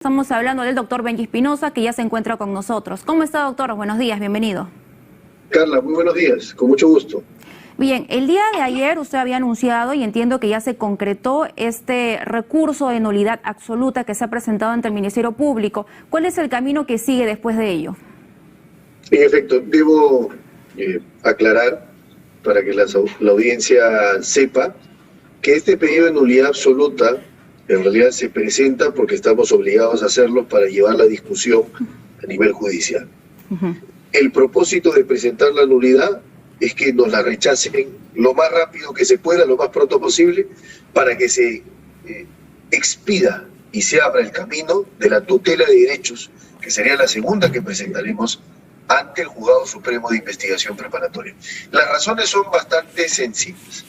Estamos hablando del doctor Benji Espinosa, que ya se encuentra con nosotros. ¿Cómo está, doctor? Buenos días, bienvenido. Carla, muy buenos días, con mucho gusto. Bien, el día de ayer usted había anunciado, y entiendo que ya se concretó, este recurso de nulidad absoluta que se ha presentado ante el Ministerio Público. ¿Cuál es el camino que sigue después de ello? En efecto, debo aclarar para que la audiencia sepa que este pedido de nulidad absoluta en realidad se presenta porque estamos obligados a hacerlo para llevar la discusión a nivel judicial. El propósito de presentar la nulidad es que nos la rechacen lo más rápido que se pueda, lo más pronto posible, para que se expida y se abra el camino de la tutela de derechos, que sería la segunda que presentaremos ante el Juzgado Supremo de Investigación Preparatoria. Las razones son bastante sencillas.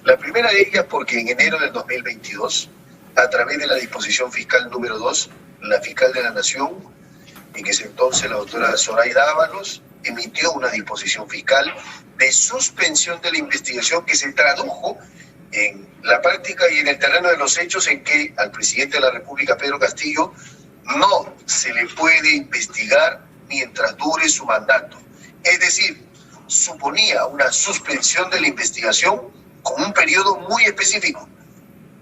La primera de ellas porque en enero del 2022, a través de la disposición fiscal número 2, la fiscal de la Nación, en ese entonces la doctora Zoraida Ábalos, emitió una disposición fiscal de suspensión de la investigación que se tradujo en la práctica y en el terreno de los hechos en que al presidente de la República, Pedro Castillo, no se le puede investigar mientras dure su mandato. Es decir, suponía una suspensión de la investigación con un periodo muy específico,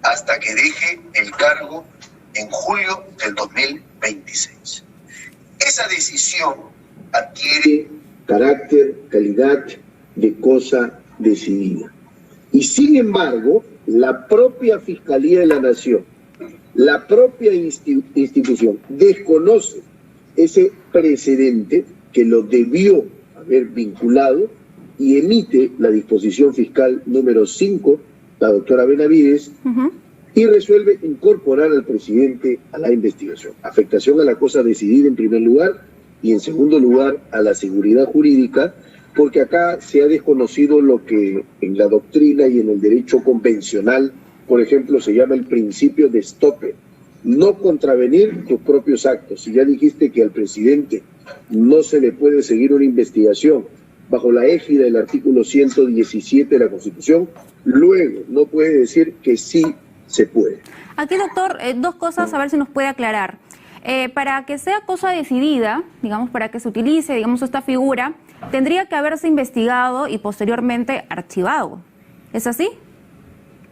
hasta que deje el cargo en julio del 2026. Esa decisión adquiere carácter, calidad de cosa decidida. Y sin embargo, la propia Fiscalía de la Nación, la propia institución, desconoce ese precedente que lo debió haber vinculado y emite la disposición fiscal número 5, la doctora Benavides, y resuelve incorporar al presidente a la investigación. Afectación a la cosa decidida en primer lugar y en segundo lugar a la seguridad jurídica, porque acá se ha desconocido lo que en la doctrina y en el derecho convencional, por ejemplo, se llama el principio de stopper. No contravenir tus propios actos. Si ya dijiste que al presidente no se le puede seguir una investigación bajo la égida del artículo 117 de la Constitución, luego no puede decir que sí se puede. Aquí, doctor, dos cosas, a ver si nos puede aclarar. Para que sea cosa decidida, digamos, para que se utilice, digamos, esta figura, tendría que haberse investigado y posteriormente archivado. ¿Es así?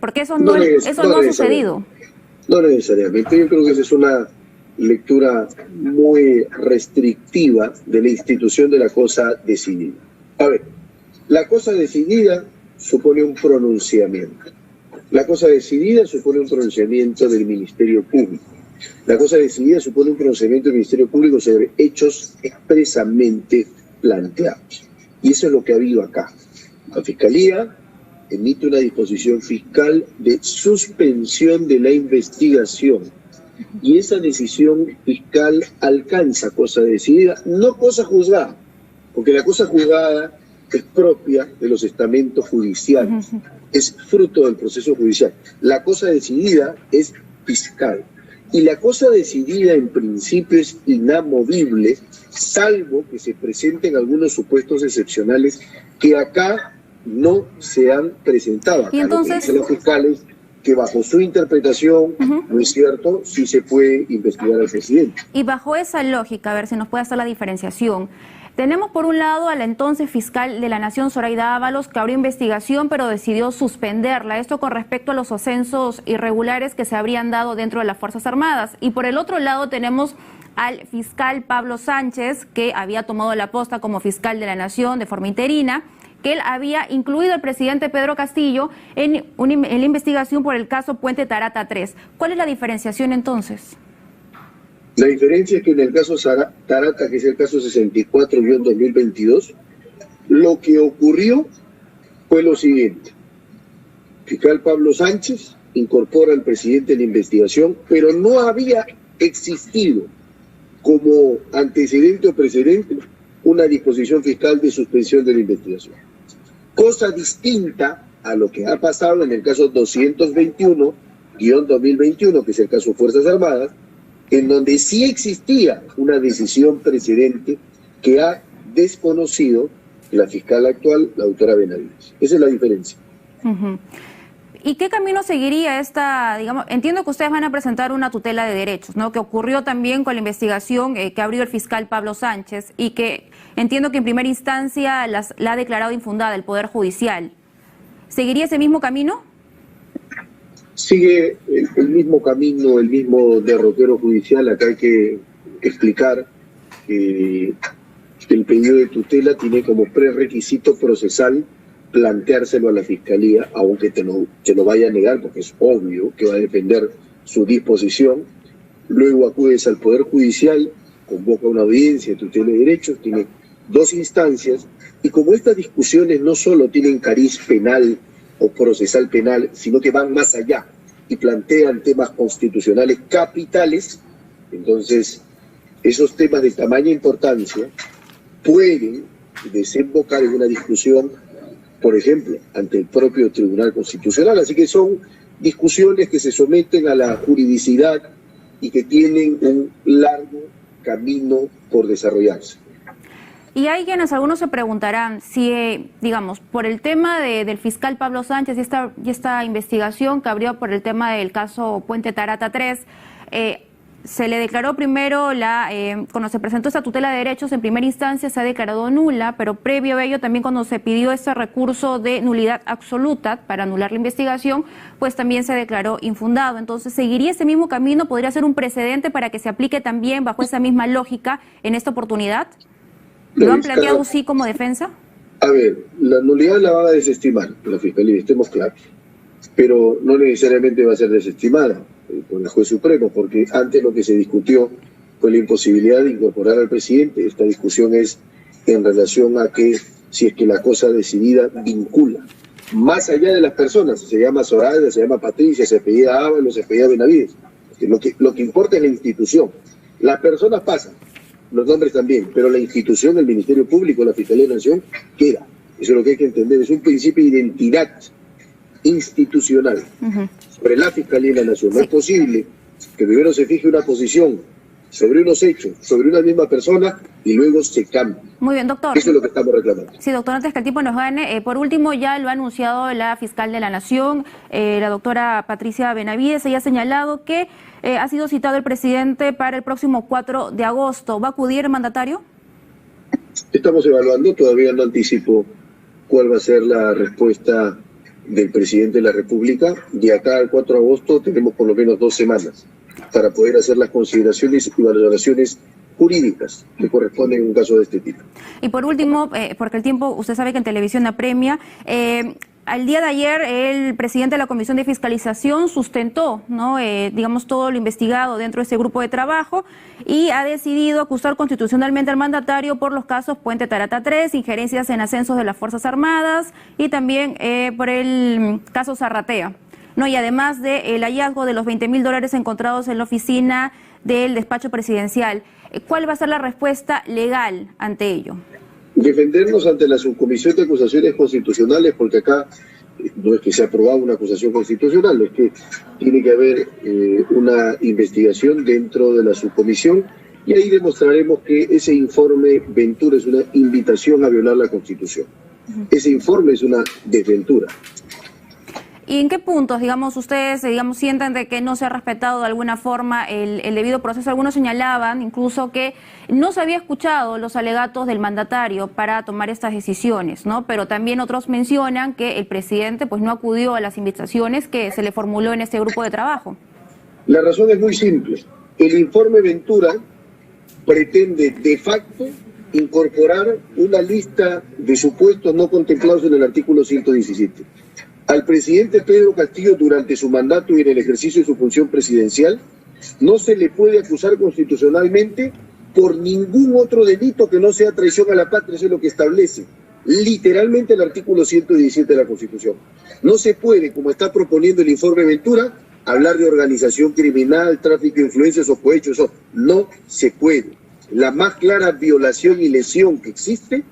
Porque eso no ha sucedido. No necesariamente. Yo creo que esa es una lectura muy restrictiva de la institución de la cosa decidida. A ver, la cosa decidida supone un pronunciamiento. La cosa decidida supone un pronunciamiento del Ministerio Público. La cosa decidida supone un pronunciamiento del Ministerio Público sobre hechos expresamente planteados. Y eso es lo que ha habido acá. La Fiscalía emite una disposición fiscal de suspensión de la investigación. Y esa decisión fiscal alcanza cosa decidida, no cosa juzgada, porque la cosa juzgada es propia de los estamentos judiciales, es fruto del proceso judicial. La cosa decidida es fiscal. Y la cosa decidida en principio es inamovible, salvo que se presenten algunos supuestos excepcionales que acá no se han presentado. Acá lo que dicen los fiscales que bajo su interpretación, no es cierto, sí se puede investigar al presidente. Y bajo esa lógica, a ver si nos puede hacer la diferenciación. Tenemos por un lado a la entonces fiscal de la Nación, Zoraida Ábalos, que abrió investigación pero decidió suspenderla. Esto con respecto a los ascensos irregulares que se habrían dado dentro de las Fuerzas Armadas. Y por el otro lado tenemos al fiscal Pablo Sánchez, que había tomado la posta como fiscal de la Nación de forma interina, que él había incluido al presidente Pedro Castillo en la investigación por el caso Puente Tarata 3. ¿Cuál es la diferenciación entonces? La diferencia es que en el caso Tarata, que es el caso 64-2022, lo que ocurrió fue lo siguiente. Fiscal Pablo Sánchez incorpora al presidente en la investigación, pero no había existido como antecedente o precedente una disposición fiscal de suspensión de la investigación. Cosa distinta a lo que ha pasado en el caso 221-2021, que es el caso Fuerzas Armadas, en donde sí existía una decisión precedente que ha desconocido la fiscal actual, la doctora Benavides. Esa es la diferencia. ¿Y qué camino seguiría esta, digamos, entiendo que ustedes van a presentar una tutela de derechos, ¿no? Que ocurrió también con la investigación que abrió el fiscal Pablo Sánchez y que entiendo que en primera instancia la ha declarado infundada el Poder Judicial. ¿Seguiría ese mismo camino? Sigue el mismo camino, el mismo derrotero judicial. Acá hay que explicar que el pedido de tutela tiene como prerequisito procesal planteárselo a la Fiscalía, aunque te lo vaya a negar, porque es obvio que va a defender su disposición. Luego acudes al Poder Judicial, convoca una audiencia de tutela de derechos, tiene 2 instancias, y como estas discusiones no solo tienen cariz penal o procesal penal, sino que van más allá y plantean temas constitucionales capitales, entonces esos temas de tamaña importancia pueden desembocar en una discusión, por ejemplo, ante el propio Tribunal Constitucional. Así que son discusiones que se someten a la juridicidad y que tienen un largo camino por desarrollarse. Y hay quienes, algunos se preguntarán si, digamos, por el tema del fiscal Pablo Sánchez y esta investigación que abrió por el tema del caso Puente Tarata 3, se le declaró primero, cuando se presentó esta tutela de derechos en primera instancia se ha declarado nula, pero previo a ello también cuando se pidió ese recurso de nulidad absoluta para anular la investigación, pues también se declaró infundado. Entonces, ¿seguiría ese mismo camino? ¿Podría ser un precedente para que se aplique también bajo esa misma lógica en esta oportunidad? ¿Lo han planteado así como defensa? A ver, la nulidad la va a desestimar la Fiscalía, estemos claros, pero no necesariamente va a ser desestimada por el juez supremo, porque antes lo que se discutió fue la imposibilidad de incorporar al presidente. Esta discusión es en relación a que si es que la cosa decidida vincula, más allá de las personas, se llama Zoraida, se llama Patricia, se apellida Ábalos, se apellida Benavides, lo que importa es la institución. Las personas pasan, los nombres también, pero la institución, el Ministerio Público, la Fiscalía de la Nación, queda. Eso es lo que hay que entender, es un principio de identidad institucional sobre la Fiscalía de la Nación. No es posible que primero se fije una posición sobre unos hechos, sobre una misma persona y luego se cambie. Muy bien, doctor. Eso es lo que estamos reclamando. Sí, doctor, antes que el tiempo nos gane, por último ya lo ha anunciado la fiscal de la Nación, la doctora Patricia Benavides. Ella ha señalado que ha sido citado el presidente para el próximo 4 de agosto. ¿Va a acudir el mandatario? Estamos evaluando, todavía no anticipo cuál va a ser la respuesta del presidente de la República. De acá al 4 de agosto tenemos por lo menos 2 semanas para poder hacer las consideraciones y valoraciones jurídicas que corresponden en un caso de este tipo. Y por último, porque el tiempo, usted sabe que en televisión apremia, al día de ayer el presidente de la Comisión de Fiscalización sustentó, ¿no? Digamos, todo lo investigado dentro de ese grupo de trabajo y ha decidido acusar constitucionalmente al mandatario por los casos Puente Tarata 3, injerencias en ascensos de las Fuerzas Armadas y también por el caso Zarratea, ¿no? Y además del hallazgo de los $20.000 encontrados en la oficina del despacho presidencial. ¿Cuál va a ser la respuesta legal ante ello? Defendernos ante la Subcomisión de Acusaciones Constitucionales, porque acá no es que se ha aprobado una acusación constitucional, es que tiene que haber una investigación dentro de la subcomisión y ahí demostraremos que ese informe Ventura es una invitación a violar la Constitución. Ese informe es una desventura. ¿Y en qué puntos, digamos, ustedes, digamos, sientan de que no se ha respetado de alguna forma el debido proceso? Algunos señalaban incluso que no se había escuchado los alegatos del mandatario para tomar estas decisiones, ¿no? Pero también otros mencionan que el presidente pues no acudió a las invitaciones que se le formuló en este grupo de trabajo. La razón es muy simple. El informe Ventura pretende de facto incorporar una lista de supuestos no contemplados en el artículo 117. Al presidente Pedro Castillo, durante su mandato y en el ejercicio de su función presidencial, no se le puede acusar constitucionalmente por ningún otro delito que no sea traición a la patria. Eso es lo que establece literalmente el artículo 117 de la Constitución. No se puede, como está proponiendo el informe Ventura, hablar de organización criminal, tráfico de influencias o cohechos. Eso no se puede. La más clara violación y lesión que existe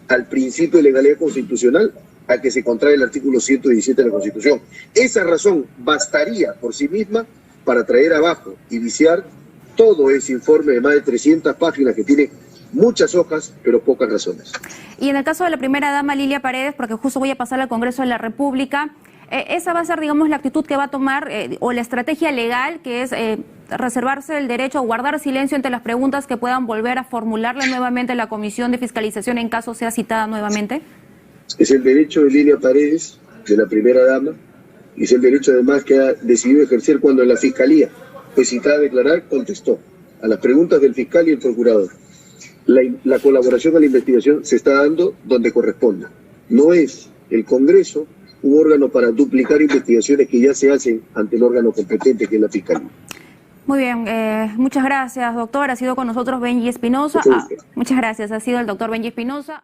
al principio de legalidad constitucional a que se contrae el artículo 117 de la Constitución. Esa razón bastaría por sí misma para traer abajo y viciar todo ese informe de más de 300 páginas que tiene muchas hojas, pero pocas razones. Y en el caso de la primera dama Lilia Paredes, porque justo voy a pasar al Congreso de la República, esa va a ser, digamos, la actitud que va a tomar o la estrategia legal, que es reservarse el derecho a guardar silencio ante las preguntas que puedan volver a formularle nuevamente la Comisión de Fiscalización en caso sea citada nuevamente. Es el derecho de Lilia Paredes, de la primera dama, y es el derecho además que ha decidido ejercer cuando en la Fiscalía fue citada a declarar, contestó a las preguntas del fiscal y el procurador. La colaboración a la investigación se está dando donde corresponda. No es el Congreso un órgano para duplicar investigaciones que ya se hacen ante el órgano competente que es la Fiscalía. Muy bien, muchas gracias, doctor. Ha sido con nosotros Benji Espinosa. Muchas gracias, ha sido el doctor Benji Espinosa.